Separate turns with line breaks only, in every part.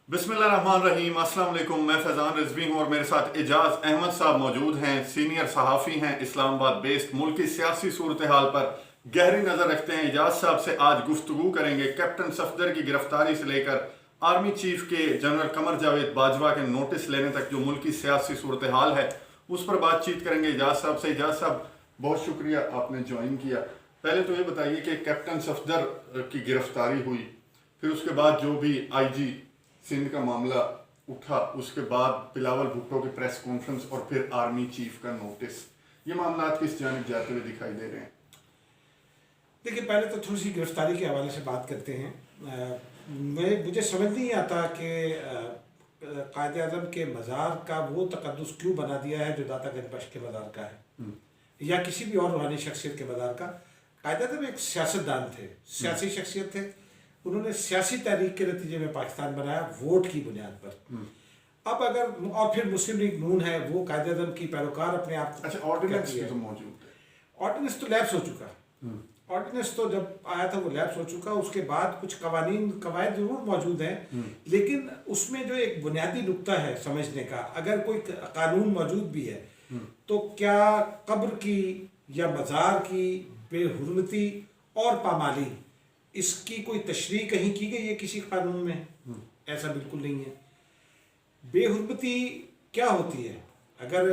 बिस्मिल्लाहिर्रहमानिर्रहीम, अस्सलाम वालेकुम। मैं फैज़ान रिजवी हूँ और मेरे साथ एजाज अहमद साहब मौजूद हैं। सीनियर सहाफ़ी हैं, इस्लामाबाद बेस्ड। मुल्क की सियासी सूरत हाल पर गहरी नज़र रखते हैं। एजाज साहब से आज गुफ्तगू करेंगे कैप्टन सफदर की गिरफ्तारी से लेकर आर्मी चीफ के जनरल कमर जावेद बाजवा के नोटिस लेने तक जो मुल्क की सियासी सूरत हाल है उस पर बातचीत करेंगे एजाज साहब से। एजाज साहब, बहुत शुक्रिया आपने ज्वाइन किया। पहले तो ये बताइए कि कैप्टन सफदर की गिरफ्तारी हुई, फिर उसके बाद जो भी IG सिंध का मामला उठा, उसके बाद बिलावल भुट्टो की प्रेस कॉन्फ्रेंस और फिर आर्मी चीफ का नोटिस, ये मामला किस जानिब जाते हुए दिखाई दे रहे हैं?
देखिए, पहले तो थोड़ी सी गिरफ्तारी के हवाले से बात करते हैं। मुझे समझ नहीं आता कि कायद आज़म के मज़ार का वो तकद्दुस क्यों बना दिया है जो दाता गंज के मज़ार का है या किसी भी और रूहानी शख्सियत के मज़ार का। कायद आज़म एक सियासतदान थे, सियासी शख्सियत थे। उन्होंने सियासी तहरीक के नतीजे में पाकिस्तान बनाया वोट की बुनियाद पर। अब अगर और फिर मुस्लिम लीग नून है, वो कायद आज़म की पैरोकार अपने आप को।
अच्छा, ऑर्डिनेंस भी तो मौजूद है।
ऑर्डिनेंस तो लैप्स हो चुका। ऑर्डिनेंस तो जब आया था वो लैप्स हो चुका। उसके बाद कुछ कवायद जरूर मौजूद हैं, लेकिन उसमें जो एक बुनियादी नुक्ता है समझने का, अगर कोई कानून मौजूद भी है तो क्या कब्र की या मज़ार की बेहुरमती और पामाली, इसकी कोई तशरीह कहीं की गई है किसी कानून में? ऐसा बिल्कुल नहीं है। बेहुरमती क्या होती है, अगर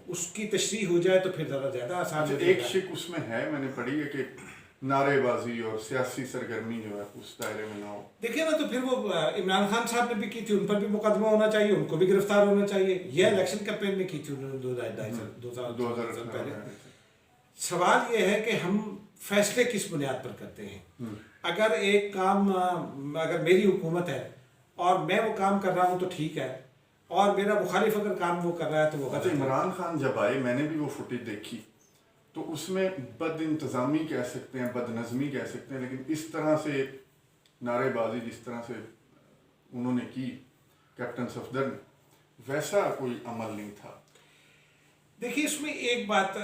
उसकी तशरीह हो जाए तो फिर ज़रा ज़्यादा आसान हो
एक
जाएगा।
शिक उसमें है, मैंने पढ़ी है कि नारेबाजी और सियासी सरगर्मी जो है उस दायरे में ना हो।
देखिए ना, तो फिर वो इमरान खान साहब ने भी की थी, उन पर भी मुकदमा होना चाहिए, उनको भी गिरफ्तार होना चाहिए। यह इलेक्शन कैंपेन में की थी उन्होंने 2000 पहले। सवाल यह है कि हम फैसले किस बुनियाद पर करते हैं। अगर एक काम, अगर मेरी हुकूमत है और मैं वो काम कर रहा हूँ तो ठीक है, और मेरा मुखालिफ अगर काम वो कर रहा है तो वो गलत है।
इमरान खान जब आए, मैंने भी वो फुटेज देखी, तो उसमें बद इंतज़ामी कह सकते हैं, बदनज़मी कह सकते हैं, लेकिन इस तरह से नारेबाजी जिस तरह से उन्होंने की कैप्टन सफदर ने, वैसा कोई अमल नहीं था।
देखिए, इसमें एक बात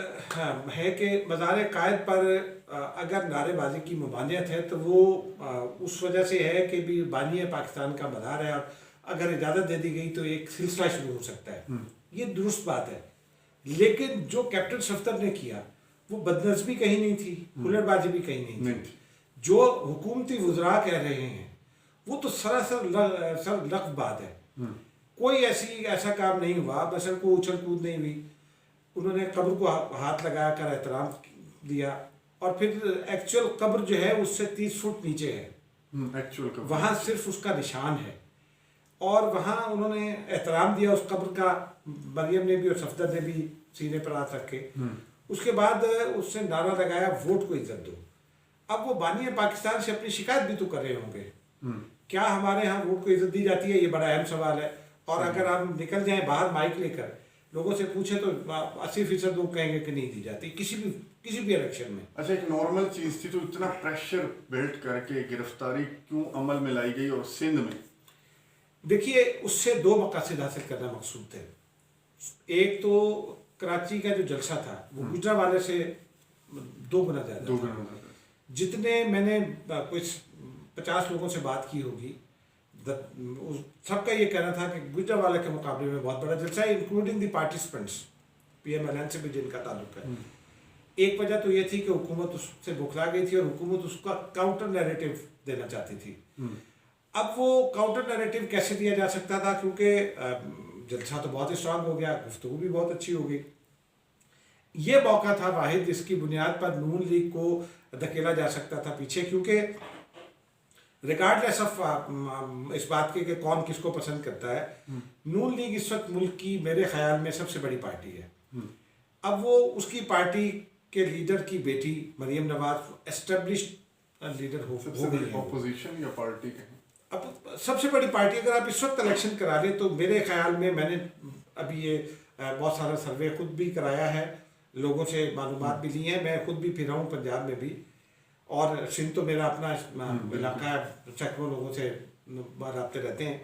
है कि मज़ार कायद पर अगर नारेबाजी की ममानियत है तो वो उस वजह से है कि भी बानी पाकिस्तान का मज़ार है, और अगर इजाज़त दे दी गई तो एक सिलसिला शुरू हो सकता है। ये दुरुस्त बात है, लेकिन जो कैप्टन सफदर ने किया वो बदनज़मी कहीं नहीं थी, हुल्लड़बाजी भी कहीं नहीं थी। जो हुकूमती वज़रा कह रहे हैं वो तो सरासर लग़्व बात है। कोई ऐसा काम नहीं हुआ, बस कोई उछल कूद नहीं हुई। उन्होंने कब्र को हाथ लगा कर एहतराम दिया, और फिर एक्चुअल कब्र जो है उससे 30 फुट नीचे है,
एक्चुअल कब्र
वहाँ सिर्फ उसका निशान है, और वहाँ उन्होंने एहतराम दिया उस कब्र का। मरियम ने भी और सफदर ने भी सीने पर हाथ रखे। उसके बाद उससे नारा लगाया, वोट को इज्जत दो। अब वो बानी पाकिस्तान से अपनी शिकायत भी तो कर रहे होंगे, क्या हमारे यहाँ वोट को इज्जत दी जाती है? ये बड़ा अहम सवाल है। और अगर हम निकल जाएं बाहर माइक लेकर लोगों से पूछे तो 80% लोग कहेंगे कि नहीं दी जाती किसी भी इलेक्शन में।
अच्छा, एक नॉर्मल चीज थी, तो इतना प्रेशर बिल्ड करके गिरफ्तारी क्यों अमल में लाई गई? और सिंध में
देखिए, उससे दो मकासद हासिल करना मकसूद थे। एक तो कराची का जो जलसा था वो गुजरांवाले से 2 गुना ज़्यादा। जितने मैंने कुछ 50 लोगों से बात की होगी, सबका ये कहना था कि गुजरांवाला के मुकाबले में बहुत बड़ा जलसा है, इंक्लूडिंग द पार्टिसिपेंट्स, PMLN से भी जिनका ताल्लुक है। एक वजह तो ये थी कि हुकूमत उससे बुखला गई थी और हुकूमत उसका काउंटर नैरेटिव देना चाहती थी। अब वो काउंटर नैरेटिव कैसे दिया जा सकता था? क्योंकि जलसा तो बहुत स्ट्रांग हो गया, गुफ्तगू भी बहुत अच्छी हो गई। ये मौका था वाहिद जिसकी बुनियाद पर नून लीग को धकेला जा सकता था पीछे, क्योंकि रिगार्डलेस ऑफ इस बात के कि कौन किसको पसंद करता है, नून लीग इस वक्त मुल्क की मेरे ख्याल में सबसे बड़ी पार्टी है। अब वो उसकी पार्टी के लीडर की बेटी मरियम नवाज एस्टेब्लिश्ड लीडर हो गई,
ऑपोजिशन या पार्टी के।
अब सबसे बड़ी पार्टी, अगर आप इस वक्त इलेक्शन करा लें तो मेरे ख्याल में, मैंने अभी ये बहुत सारा सर्वे खुद भी कराया है, लोगों से मालूमात भी ली हैं, मैं खुद भी फिरा हूँ पंजाब में भी, और सिंध तो मेरा अपना इलाका है, सैकड़ों लोगों से रब्ते रहते हैं।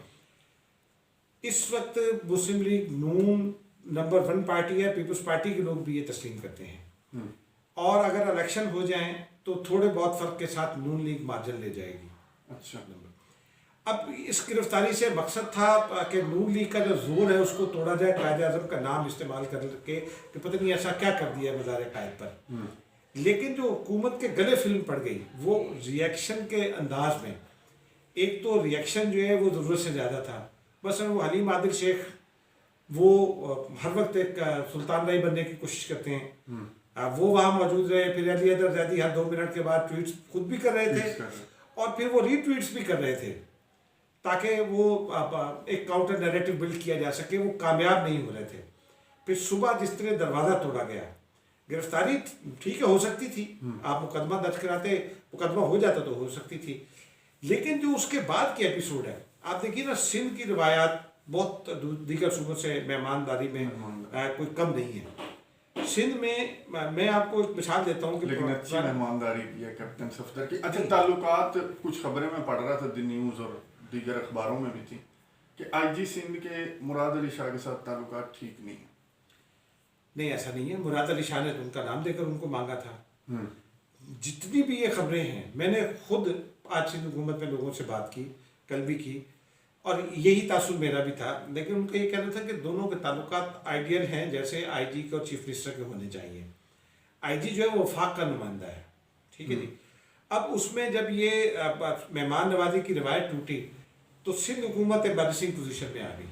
इस वक्त मुस्लिम लीग नून नंबर 1 पार्टी है, पीपल्स पार्टी के लोग भी ये तस्लीम करते हैं, और अगर इलेक्शन हो जाएं तो थोड़े बहुत फ़र्क के साथ नून लीग मार्जिन ले जाएगी।
अच्छा,
अब इस गिरफ्तारी से मकसद था कि नून लीग का जो जोर है उसको तोड़ा जाए, कायद आज़म का नाम इस्तेमाल करके कि पता नहीं ऐसा क्या कर दिया मज़ार कायद पर। लेकिन जो हुकूमत के गले फिल्म पड़ गई वो रिएक्शन के अंदाज में, एक तो रिएक्शन जो है वो ज़रूरत से ज़्यादा था। बस वो हलीम आदिल शेख वो हर वक्त एक सुल्तान राय बनने की कोशिश करते हैं, वो वहाँ मौजूद रहे। फिर अली हैदर ज़ैदी हर 2 मिनट के बाद ट्वीट्स खुद भी कर रहे थे और फिर वो रीट्वीट्स भी कर रहे थे ताकि वो एक काउंटर नैरेटिव बिल्ड किया जा सके। वो कामयाब नहीं हो रहे थे। फिर सुबह जिस तरह दरवाज़ा तोड़ा गया, गिरफ्तारी ठीक है हो सकती थी, आप मुकदमा दर्ज कराते, मुकदमा हो जाता तो हो सकती थी। लेकिन जो उसके बाद के एपिसोड है, आप देखिए ना, सिंध की रिवायात बहुत दीगर सूबों से मेहमानदारी में कोई कम नहीं है। सिंध में मैं आपको एक मिसाल देता हूँ कि
लेकिन अच्छी मेहमानदारी भी है कैप्टन सफदर की। अच्छा, ताल्लुकात कुछ खबरें मैं पढ़ रहा था दी न्यूज़ और दीगर अखबारों में भी थी कि आईजी सिंध के मुराद अली शाह के साथ ताल्लुकात ठीक नहीं है।
नहीं, ऐसा नहीं है। मुराद अली शाह ने तो उनका नाम देकर उनको मांगा था। जितनी भी ये खबरें हैं, मैंने खुद आज सिंध हुकूमत में लोगों से बात की, कल भी की, और यही तासुर मेरा भी था। लेकिन उनका ये कहना था कि दोनों के ताल्लुकात आइडियल हैं जैसे आईजी के और चीफ मिनिस्टर के होने चाहिए। आईजी जो है वो वफाक का नुमाइंदा है, ठीक है जी। अब उसमें जब ये मेहमान नवाजी की रिवायत टूटी तो सिंध हुकूमत एम्बेरसिंग पोजीशन में आ गई।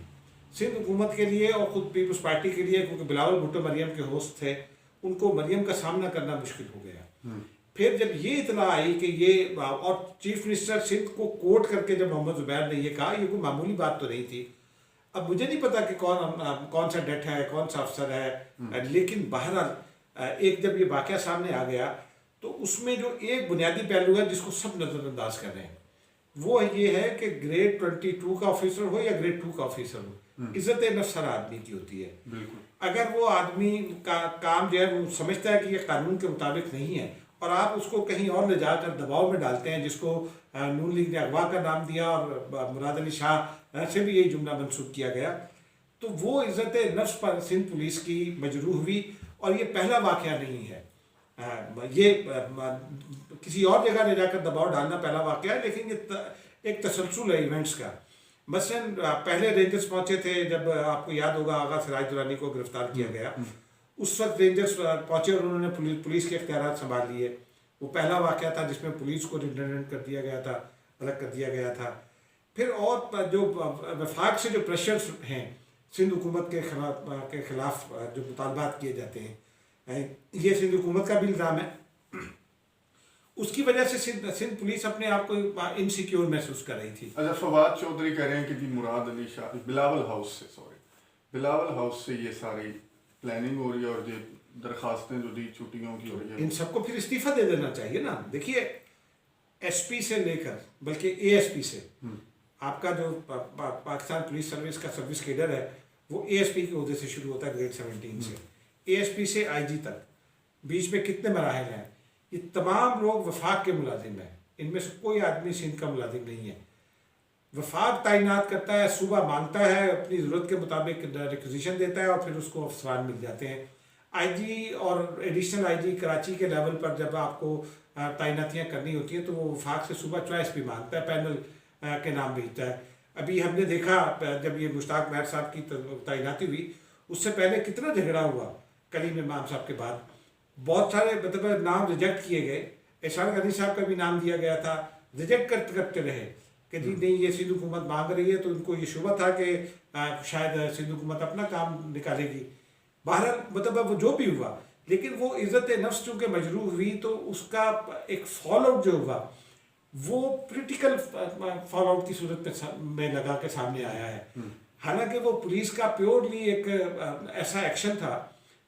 सिंध हुकूमत के लिए और ख़ुद पीपल्स पार्टी के लिए, क्योंकि बिलावल भुट्टो मरियम के होस्ट थे, उनको मरियम का सामना करना मुश्किल हो गया। फिर जब ये इतला आई कि ये, और चीफ मिनिस्टर सिंध को कोट करके जब मोहम्मद ज़ुबैर ने ये कहा, ये कोई मामूली बात तो नहीं थी। अब मुझे नहीं पता कि कौन सा डेट है, कौन सा अफसर है, लेकिन बहरहाल एक जब ये वाक़या सामने आ गया तो उसमें जो एक बुनियादी पहलू है जिसको सब नज़रअंदाज कर रहे हैं, वो ये है कि ग्रेड 22 का ऑफिसर हो या ग्रेड 2 का ऑफिसर हो, इज्जत नफ्स हर आदमी की होती है। बिल्कुल। अगर वो आदमी का काम जो है वो समझता है कि ये कानून के मुताबिक नहीं है और आप उसको कहीं और ले जाकर दबाव में डालते हैं, जिसको नून लीग ने अगवा का नाम दिया और मुराद अली शाह से भी यही जुमला मंसूब किया गया, तो वो इज्जत नफ्स पर सिंध पुलिस की मजरूह हुई। और ये पहला वाक़या नहीं है, ये किसी और जगह ले जाकर दबाव डालना पहला वाक़या है, लेकिन ये एक तसलसल है इवेंट्स का। मसलन पहले रेंजर्स पहुंचे थे, जब आपको याद होगा आगा सिराज दुरानी को गिरफ्तार किया गया, उस वक्त रेंजर्स पहुंचे और उन्होंने पुलिस के इख्तियारात संभाल लिए। वो पहला वाक़या था जिसमें पुलिस को रिडंडेंट कर दिया गया था, अलग कर दिया गया था। फिर और जो वफाक से जो प्रेशर्स हैं सिंध हुकूमत के खिलाफ जो मुतालबात किए जाते हैं, ये सिंध हुकूमत का भी इल्ज़ाम है, उसकी वजह से सिंध पुलिस अपने आप को इनसिक्योर महसूस कर रही थी।
अच्छा, फवाद चौधरी कह रहे हैं कि जी मुराद अली शाह बिलावल हाउस से ये सारी प्लानिंग हो रही है और ये दरखास्तें जो दी छुट्टियों की हो रही है,
इन सबको फिर इस्तीफा दे देना चाहिए ना। देखिए, एसपी से लेकर बल्कि एएसपी से, आपका जो पाकिस्तान पुलिस सर्विस का सर्विस कैडर है वो एएसपी के ओहदे से शुरू होता है, ग्रेड 17 से, एएसपी से आईजी तक, बीच में कितने मराहल हैं। ये तमाम लोग वफाक के मुलाजिम हैं, इनमें से कोई आदमी सिंध का मुलाजिम नहीं है। वफाक तैनात करता है, सूबा मांगता है, अपनी ज़रूरत के मुताबिक रिक्विजिशन देता है और फिर उसको अफसरान मिल जाते हैं। आईजी और एडिशनल आईजी कराची के लेवल पर जब आपको तैनातियाँ करनी होती हैं तो वो वफाक से सूबा चॉइस भी मांगता है, पैनल के नाम भेजता है। अभी हमने देखा जब ये मुश्ताक महर साहब की तैनाती हुई, उससे पहले कितना झगड़ा हुआ कलीम इमाम साहब के बाद, बहुत सारे मतलब नाम रिजेक्ट किए गए। एहसान गनी साहब का भी नाम दिया गया था, रिजेक्ट करते रहे कि जी नहीं, ये सिंध हुकूमत मांग रही है, तो उनको ये शुबा था कि शायद सिंध हुकूमत अपना काम निकालेगी। बहरहाल मतलब वो जो भी हुआ, लेकिन वो इज़्ज़त नफ्स चूँकि मजरूह हुई तो उसका एक फॉल आउट जो हुआ वो पोलिटिकल फॉल आउट की सूरत में लगा के सामने आया है। हालांकि वो पुलिस का प्योरली एक ऐसा एक्शन था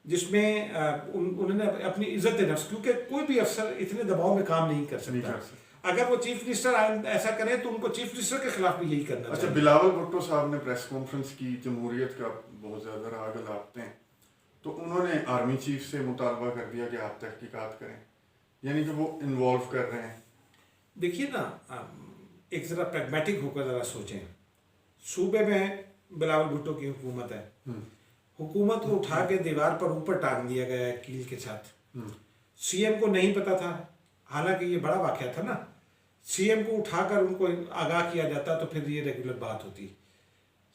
जिसमें उन्होंने अपनी इज्जत नफ्स, क्योंकि कोई भी अफसर इतने दबाव में काम नहीं कर सकता। अगर वो चीफ मिनिस्टर ऐसा करें तो उनको चीफ मिनिस्टर के खिलाफ भी यही करना।
अच्छा, बिलावल भुट्टो साहब ने प्रेस कॉन्फ्रेंस की, जमहूरियत का बहुत ज़्यादा राग लापते हैं, तो उन्होंने आर्मी चीफ से मुतालबा कर दिया कि आप तहकीकात करें, यानी कि वो इन्वॉल्व कर रहे हैं।
देखिए ना, एक ज़रा प्रैग्मेटिक होकर ज़रा सोचें, सूबे में बिलावल भुट्टो की हुकूमत है, हुकूमत को उठा के दीवार पर ऊपर टांग दिया गया है कील के साथ। सीएम को नहीं पता था, हालांकि ये बड़ा वाक़या था ना, सीएम को उठाकर उनको आगाह किया जाता तो फिर ये रेगुलर बात होती।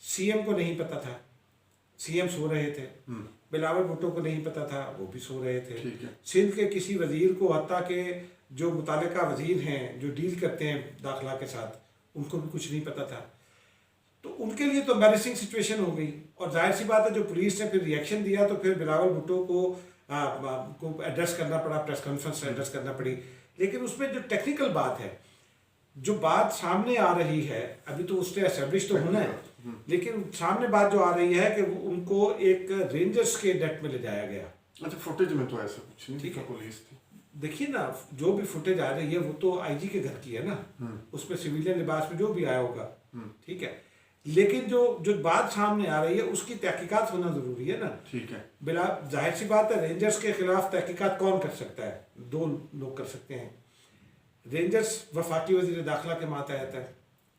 सीएम को नहीं पता था, सीएम सो रहे थे, बिलावल भुट्टो को नहीं पता था, वो भी सो रहे थे। सिंध के किसी वजीर को, हत्ता के जो मुतालिका वजीर हैं जो डील करते हैं दाखिला के साथ, उनको भी कुछ नहीं पता था। तो उनके लिए तो एम्बैरेसिंग सिचुएशन हो गई। और जाहिर सी बात है जो पुलिस ने फिर रिएक्शन दिया तो फिर बिलावल भुट्टो को एड्रेस करना पड़ा, प्रेस कॉन्फ्रेंस एड्रेस करना पड़ी। लेकिन उसमें जो टेक्निकल बात है, जो बात सामने आ रही है, अभी तो उसने एस्टेब्लिश तो होना है, लेकिन सामने बात जो आ रही है कि उनको एक रेंजर्स के डेट में ले जाया गया।
अच्छा, फुटेज में तो ऐसा कुछ नहीं
ठीक है,
पुलिस थी।
देखिए ना, जो भी फुटेज आ रही है वो तो आईजी के घर की है ना, उसमें सिविलियन लिबास में जो भी आया होगा, ठीक है। लेकिन जो बात सामने आ रही है उसकी तहकीकात होना जरूरी है ना।
ठीक है,
बिला जाहिर सी बात है, रेंजर्स के खिलाफ तहकीकात कौन कर सकता है? 2 लोग कर सकते हैं। रेंजर्स वफाकी वजीर दाखिला के मातहत है।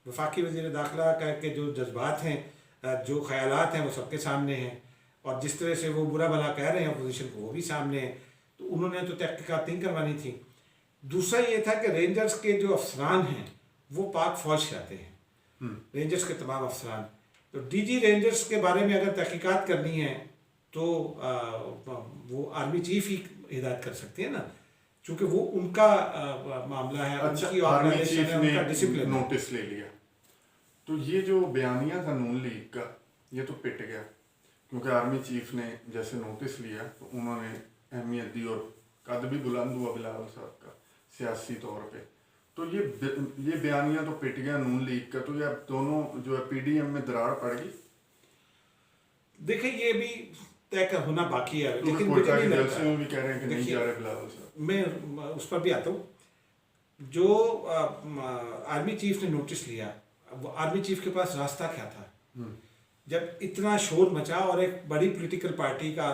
वफाकी वजीर दाखिला के जो जज्बात हैं, जो ख्यालात हैं, वो सबके सामने हैं, और जिस तरह से वो बुरा भला कह रहे हैं अपोजिशन को, वो भी सामने है। तो उन्होंने तो तहकीकात नहीं करवानी थी। दूसरा ये था कि रेंजर्स के जो अफसरान हैं वो पाक फौज से आते हैं, रेंजर्स के तमाम अफसरान। तो डीजी रेंजर्स के बारे में अगर तहकीकात करनी है तो वो आर्मी चीफ ही हिदायत कर सकती है ना, क्योंकि वो उनका मामला है।
अच्छा,
उनकी
आर्मी चीफ
है, उनका डिसिप्लिन
नोटिस ले लिया। तो ये जो बयानिया था नून लीग का, ये तो पिट गया, क्योंकि आर्मी चीफ ने जैसे नोटिस लिया तो उन्होंने अहमियत दी और कद भी बुलंद हुआ बिलावल साहब का सियासी तौर पे। तो ये बयानिया तो पिट गया नून लीग का। तो ये अब दोनों जो है पीडीएम में दरार पड़ गई।
देखिए, ये भी तय होना बाकी है, लेकिन
मुझे नहीं लगता, में भी कह रहे हैं कि नहीं जा रहे बिलावल साहब।
मैं उस पर भी आता हूँ। जो आर्मी चीफ ने नोटिस लिया, वो आर्मी चीफ के पास रास्ता क्या था? जब इतना शोर मचा और एक बड़ी पॉलिटिकल पार्टी का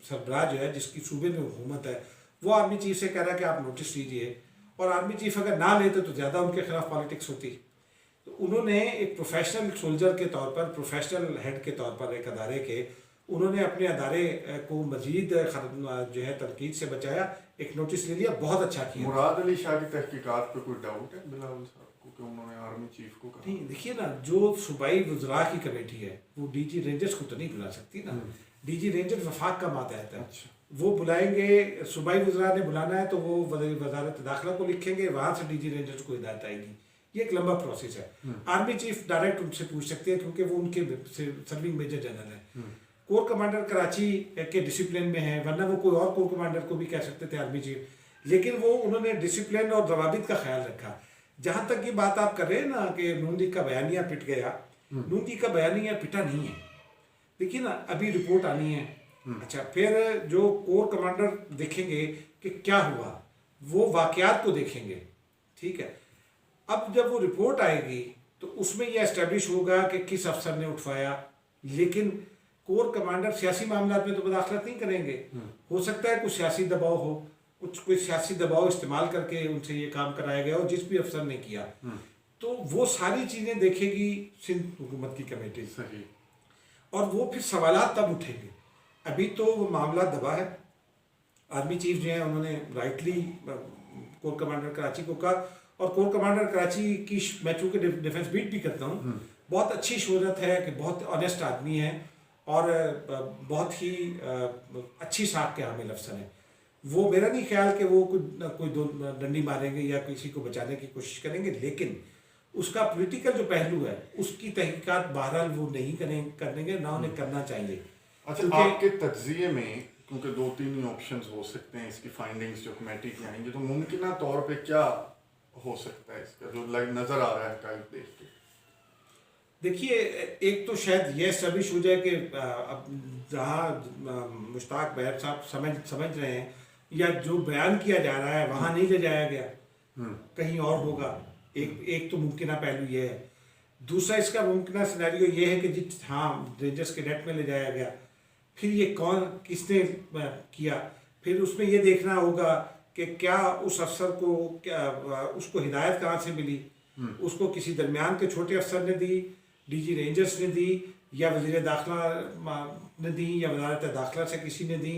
सरबराह जो है, जिसकी सूबे में हुकूमत है, वो आर्मी चीफ से कह रहा है कि आप नोटिस लीजिए, और आर्मी चीफ अगर ना लेते तो ज़्यादा उनके खिलाफ पॉलिटिक्स होती। तो उन्होंने एक प्रोफेशनल सोल्जर के तौर पर, प्रोफेशनल हेड के तौर पर एक अदारे के, उन्होंने अपने अदारे को मजीद जो है तनकीद से बचाया, एक नोटिस ले लिया, बहुत अच्छा किया।
मुराद अली शाह की तहकीकात पे कोई डाउट है बिलावल साहब को कि उन्होंने आर्मी चीफ को कहा?
नहीं, देखिए ना, जो सूबाई वज़रा की कमेटी है वो डीजी रेंजर्स को तो नहीं बुला सकती ना। डीजी रेंजर्स वफाक का मातहत है।
अच्छा,
वो बुलाएंगे, सूबाई वज़रा ने बुलाना है तो वो वजारत दाखिला को लिखेंगे, वहाँ से डीजी रेंजर्स को हिदायत आएगी। ये एक लंबा प्रोसेस है। आर्मी चीफ डायरेक्ट उनसे पूछ सकते हैं, क्योंकि वो उनके सर्विंग मेजर जनरल है। कोर कमांडर कराची के डिसिप्लिन में है, वरना वो कोई और कोर कमांडर को भी कह सकते थे आर्मी चीफ, लेकिन वो उन्होंने डिसिप्लिन और जवाबित का ख्याल रखा। जहाँ तक ये बात आप कर रहे हैं ना कि नून लीग का बयानिया पिट गया, नून लीग का बयानिया पिटा नहीं है। देखिए ना, अभी रिपोर्ट आनी है। अच्छा, फिर जो कोर कमांडर देखेंगे कि क्या हुआ, वो वाकयात को देखेंगे, ठीक है। अब जब वो रिपोर्ट आएगी तो उसमें यह एस्टेब्लिश होगा कि किस अफसर ने उठवाया, लेकिन कोर कमांडर सियासी मामला में तो मुदाखलत नहीं करेंगे। हो सकता है कुछ सियासी दबाव हो, कोई सियासी दबाव इस्तेमाल करके उनसे ये काम कराया गया हो, जिस भी अफसर ने किया, तो वो सारी चीज़ें देखेगी सिंध हुकूमत की कमेटी।
सही।
और वो फिर सवालात तब उठेंगे। अभी तो वो मामला दबा है। आर्मी चीफ जो है उन्होंने राइटली कोर कमांडर कराची को कहा, और कोर कमांडर कराची की, मैं चूँकि डिफेंस बीट भी करता हूँ, बहुत अच्छी शोहरत है कि बहुत ऑनेस्ट आदमी है और बहुत ही अच्छी साख के हामिल अफसर हैं। वो मेरा नहीं ख्याल कि वो कोई दो डंडी मारेंगे या किसी को बचाने की कोशिश करेंगे, लेकिन उसका पॉलिटिकल जो पहलू है उसकी तहकीकात बहरहाल वो नहीं करेंगे, ना उन्हें करना चाहिए।
अच्छा, आपके तज्जिए में, क्योंकि 2-3 ही ऑप्शंस हो सकते हैं इसकी फाइंडिंग्स जो कमेटी की आएंगी, तो मुमकिन तौर पे क्या हो सकता है इसका जो नजर आ रहा है कायद देख के?
देखिए, एक तो शायद ये एस्टेब्लिश हो जाए कि अब जहाँ मुश्ताक बहर साहब समझ रहे हैं या जो बयान किया जा रहा है वहाँ नहीं ले जाया गया, कहीं और होगा। एक तो मुमकिन पहलू ये है। दूसरा इसका मुमकिन सिनेरियो ये है कि हाँ, रेंजर्स के डेट में ले जाया गया, फिर ये कौन किसने किया, फिर उसमें ये देखना होगा कि क्या उस अफसर को उसको हिदायत कहाँ से मिली, उसको किसी दरमियान के छोटे अफसर ने दी, डीजी रेंजर्स ने दी, या वज़ीर दाखिला ने दी, या वजारत दाखिला से किसी ने दी,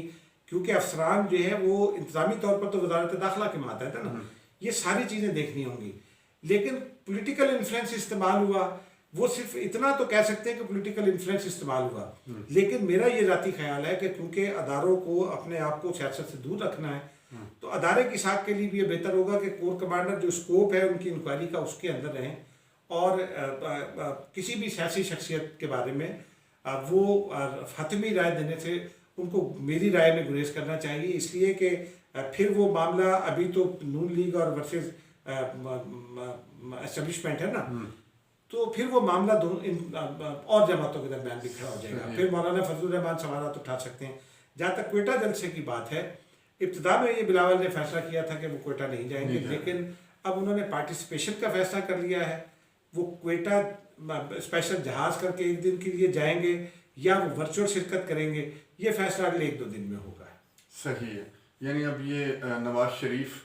क्योंकि अफसरान जो है वो इंतज़ामी तौर पर तो वजारत दाखिला के मातहत है ना। ये सारी चीज़ें देखनी होंगी। लेकिन पॉलिटिकल इन्फ्लुएंस इस्तेमाल हुआ, वो सिर्फ इतना तो कह सकते हैं कि पॉलिटिकल इन्फ्लुएंस इस्तेमाल हुआ। लेकिन मेरा ये जाती ख्याल है कि क्योंकि अदारों को अपने आप को सियासत से दूर रखना है, तो अदारे की साख के लिए भी ये बेहतर होगा कि कोर कमांडर जो स्कोप है उनकी इंक्वायरी का उसके अंदर रहें, और किसी भी सियासी शख्सियत के बारे में वो हतमी राय देने से उनको मेरी राय में गुरेज करना चाहिए, इसलिए कि फिर वो मामला अभी तो नून लीग और वर्सेस एस्टेब्लिशमेंट है ना, तो फिर वो मामला और जमातों के दरमियान भी खड़ा हो जाएगा। फिर मौलाना फजलुर रहमान सवालात उठा सकते हैं। जहाँ तक क्वेटा जलसे की बात है, इब्तिदा में ये बिलावल ने फैसला किया था कि वो क्वेटा नहीं जाएंगे, लेकिन अब उन्होंने पार्टिसिपेशन का फैसला कर लिया है। वो क्वेटा स्पेशल जहाज करके एक दिन के लिए जाएंगे या वो वर्चुअल शिरकत करेंगे, ये फैसला अगले 1-2 दिन में होगा।
सही है। यानी अब ये नवाज शरीफ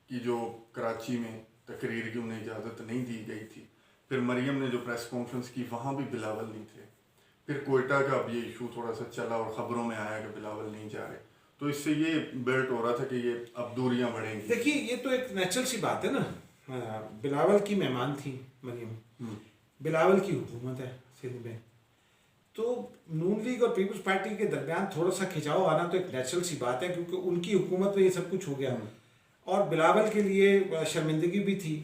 की जो कराची में तकरीर की उन्हें इजाज़त नहीं दी गई थी, फिर मरियम ने जो प्रेस कॉन्फ्रेंस की वहाँ भी बिलावल नहीं थे, फिर कोयटा का अब ये इशू थोड़ा सा चला और ख़बरों में आया कि बिलावल नहीं जा रहे, तो इससे ये बिल्ट हो रहा था कि ये अब दूरियां बढ़ेंगी।
देखिए ये तो एक नेचुरल सी बात है ना, बिलावल की मेहमान थी मरियम, बिलावल की हुकूमत है सिंध में, तो नून लीग और पीपल्स पार्टी के दरमियान थोड़ा सा खिंचाव आना तो एक नेचुरल सी बात है, क्योंकि उनकी हुकूमत में ये सब कुछ हो गया और बिलावल के लिए शर्मिंदगी भी थी,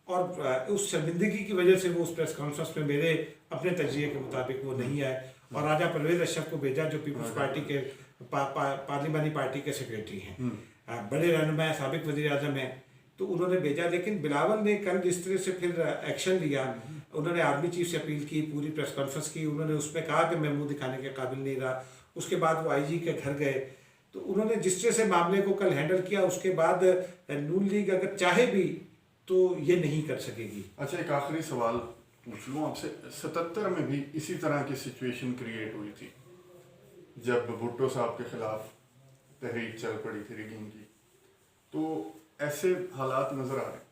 और उस शर्मिंदगी की वजह से वो उस प्रेस कॉन्फ्रेंस में मेरे अपने तजरिए के मुताबिक वो नहीं आए, और राजा परवेज अशरफ को भेजा जो पीपल्स पार्टी के पार्लिमानी पार्टी के सेक्रेटरी हैं, बड़े रहनुमा हैं, साबिक वज़ीर आज़म हैं, तो उन्होंने भेजा। लेकिन बिलावल ने कल जिस तरह से फिर एक्शन लिया, उन्होंने आर्मी चीफ से अपील की, पूरी प्रेस कॉन्फ्रेंस की, उन्होंने उसमें कहा कि मैं मुंह दिखाने के काबिल नहीं रहा। उसके बाद वो आईजी के घर गए, तो उन्होंने जिस तरह से मामले को कल हैंडल किया, उसके बाद नून लीग अगर चाहे भी तो ये नहीं कर सकेगी।
अच्छा, एक आखिरी सवाल पूछ लूँ आपसे, 77 में भी इसी तरह की सिचुएशन क्रिएट हुई थी जब भुट्टो साहब के खिलाफ तहरीक चल पड़ी थी रिगिंग की, तो ऐसे हालात नजर आ रहे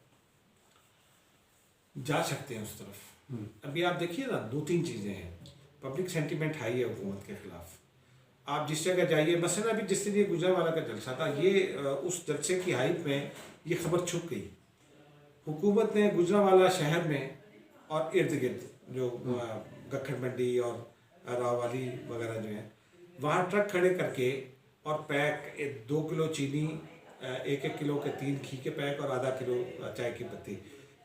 जा सकते हैं उस तरफ। अभी आप देखिए ना, 2-3 चीज़ें हैं। पब्लिक सेंटीमेंट हाई है हुकूमत के खिलाफ, आप जिस जगह जाइए, मसलन अभी जिस दिन ये गुजरांवाला का जलसा था, ये उस जलसे की हाइप में ये खबर छुप गई। हुकूमत ने गुजरांवाला शहर में और इर्द गिर्द जो गखड़ मंडी और राववाली वगैरह जो है, वहाँ ट्रक खड़े करके और पैक 2 किलो चीनी, 1-1 किलो के 3 घी के पैक और आधा किलो चाय की पत्ती,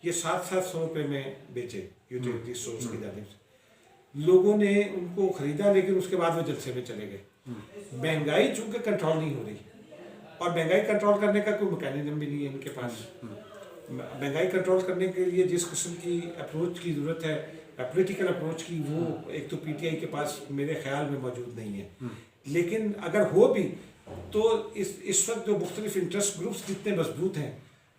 ये 700-700 रुपये में बेचे यूटिलिटी स्टोर्स की जानिब से। लोगों ने उनको ख़रीदा, लेकिन उसके बाद वो जलसे में चले गए। महंगाई चूँकि कंट्रोल नहीं हो रही, और महंगाई कंट्रोल करने का कोई मैकेनिज्म भी नहीं है इनके पास। महंगाई कंट्रोल करने के लिए जिस किस्म की अप्रोच की ज़रूरत है, पॉलिटिकल अप्रोच की, वो एक तो पीटीआई के पास मेरे ख्याल में मौजूद नहीं है। लेकिन अगर हो भी तो इस वक्त जो मुख्तलिफ इंटरेस्ट ग्रुप्स जितने मजबूत हैं,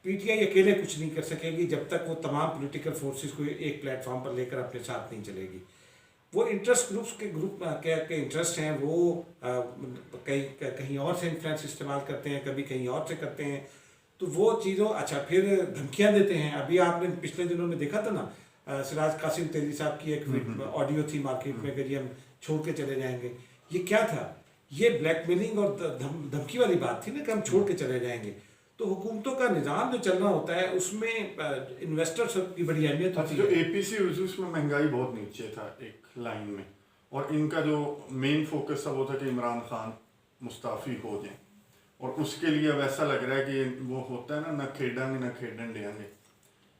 पीटीआई अकेले कुछ नहीं कर सकेगी जब तक वो तमाम पॉलिटिकल फोर्सेस को एक प्लेटफॉर्म पर लेकर अपने साथ नहीं चलेगी। वो इंटरेस्ट ग्रुप्स के इंटरेस्ट हैं, वो कहीं और से इन्फ्लुएंस इस्तेमाल करते हैं, कभी कहीं और से करते हैं, तो वो चीज़ों अच्छा फिर धमकियाँ देते हैं। अभी आपने पिछले दिनों में देखा था ना, सिराज कासिम तेली साहब की एक ऑडियो थी मार्केट में, अगर ये हम छोड़ के चले जाएंगे, ये क्या था? ये ब्लैकमेलिंग और धमकी वाली बात थी ना कि हम छोड़ के चले जाएंगे। तो हुकूमतों का निज़ाम जो चल रहा होता है उसमें इन्वेस्टर्स की बड़ी अहमियत होती है।
जो एपीसी उसमें महंगाई बहुत नीचे था एक लाइन में, और इनका जो मेन फोकस था वो था कि इमरान खान मुस्ताफ़ी हो जाए, और उसके लिए अब ऐसा लग रहा है कि वो होता है ना खेडेंगे ना खेडन देंगे,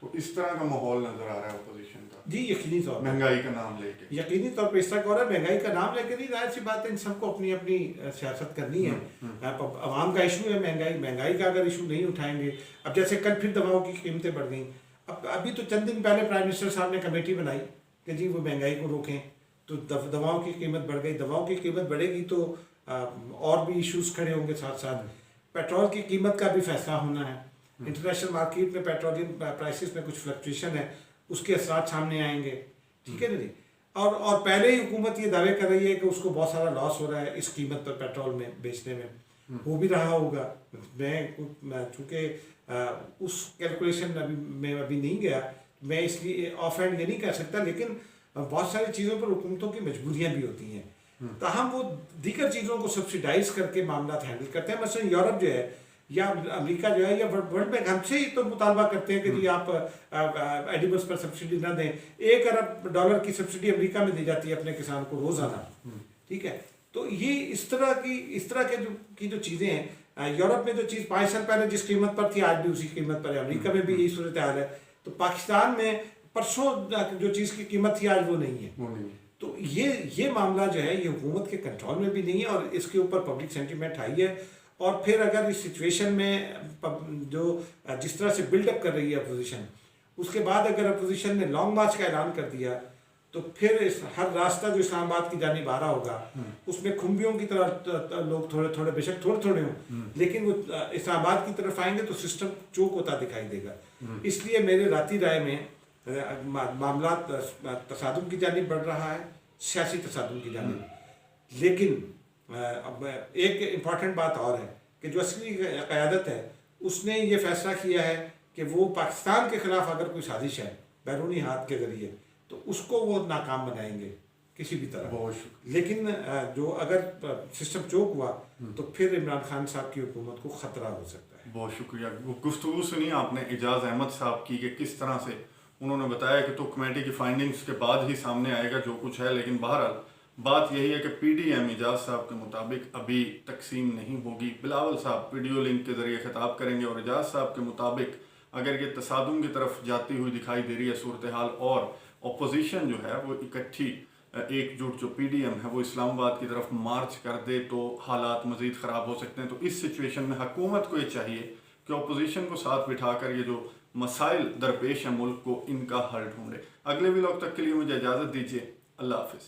तो इस तरह का माहौल नजर आ रहा है अपोजिशन का।
जी यकीनी तौर पर
महंगाई का नाम लेके,
यकीनी तौर पर इस तरह का हो रहा है। महंगाई का नाम लेकर नहीं, जाहिर सी बात है इन सबको अपनी अपनी सियासत करनी है। आवाम का इशू है महंगाई का अगर इशू नहीं उठाएंगे, अब जैसे कल फिर दवाओं की कीमतें बढ़ गई। अब अभी तो चंद दिन पहले प्राइम मिनिस्टर साहब ने कमेटी बनाई कि जी वो महंगाई को रोकें, तो दवाओं की कीमत बढ़ गई। दवाओं की कीमत बढ़ेगी तो और भी इशूज़ खड़े होंगे साथ साथ। पेट्रोल की कीमत का भी फैसला होना है। इंटरनेशनल मार्केट में पेट्रोलियम प्राइसेस में कुछ फ्लक्चुएशन है, उसके असरात सामने आएंगे, ठीक है ना जी। और पहले ही हुकूमत ये दावे कर रही है कि उसको बहुत सारा लॉस हो रहा है इस कीमत पर पेट्रोल में बेचने में, हो भी रहा होगा। मैं चूँकि उस कैलकुलेशन में अभी नहीं गया, मैं इसलिए ऑफ हैंड ये नहीं कह सकता, लेकिन बहुत सारी चीज़ों पर हुकूमतों की मजबूरियाँ भी होती हैं। ताहम वो दीगर चीज़ों को सब्सिडाइज करके मामला हैंडल करते हैं। मसलन यूरोप जो है, या अमेरिका जो है या वर्ल्ड बैंक हमसे ही तो मुतालबा करते हैं कि जी आप एनिमल्स पर सब्सिडी ना दें। $1 अरब की सब्सिडी अमेरिका में दी जाती है अपने किसान को रोजाना, ठीक है। तो ये इस तरह के जो चीज़ें हैं, यूरोप में जो चीज़ 5 साल पहले जिस कीमत पर थी आज भी उसी कीमत पर है, अमेरिका में भी यही सूरत हाल है। तो पाकिस्तान में परसों जो चीज़ की कीमत थी आज वो नहीं है। तो ये मामला जो है ये हुकूमत के कंट्रोल में भी नहीं है और इसके ऊपर पब्लिक सेंटिमेंट हाई है। और फिर अगर इस सिचुएशन में जो जिस तरह से बिल्डअप कर रही है अपोजिशन, उसके बाद अगर अपोजिशन ने लॉन्ग मार्च का ऐलान कर दिया तो फिर हर रास्ता जो इस्लामाबाद की जानिब आ रहा होगा उसमें खुम्बियों की तरह लोग थोड़े बेशक थोड़े हों, लेकिन वो इस्लामाबाद की तरफ आएंगे तो सिस्टम चोक होता दिखाई देगा। इसलिए मेरे राती राय में मामला तसादुम की जानिब बढ़ रहा है, सियासी तसादुम की जानिब। लेकिन अब एक इम्पॉर्टेंट बात और है कि जो असली क़यादत है उसने ये फैसला किया है कि वो पाकिस्तान के ख़िलाफ़ अगर कोई साजिश है बैरूनी हाथ के ज़रिए तो उसको वो नाकाम बनाएंगे किसी भी तरह। लेकिन जो अगर सिस्टम चोक हुआ तो फिर इमरान खान साहब की हुकूमत को ख़तरा हो सकता है।
बहुत शुक्रिया। गुफ्तगू सुनी आपने एजाज़ अहमद साहब की कि किस तरह से उन्होंने बताया कि तो कमेटी की फाइंडिंग्स के बाद ही सामने आएगा जो कुछ है। लेकिन बहरहाल बात यही है कि PDM एजाज साहब के मुताबिक अभी तकसीम नहीं होगी। बिलावल साहब वीडियो लिंक के ज़रिए खिताब करेंगे और एजाज साहब के मुताबिक अगर ये तसादुम की तरफ जाती हुई दिखाई दे रही है सूरत हाल और अपोजिशन जो है वो इकट्ठी एकजुट जो PDM है वो इस्लामाबाद की तरफ मार्च कर दे तो हालात मज़ीद ख़राब हो सकते हैं। तो इस सिचुएशन में हुकूमत को ये चाहिए कि अपोजिशन को साथ बिठाकर ये जो मसाइल दरपेश है मुल्क को, इनका हल ढूंढे। अगले व्लॉग तक के लिए मुझे इजाज़त दीजिए। अल्लाह हाफिज़।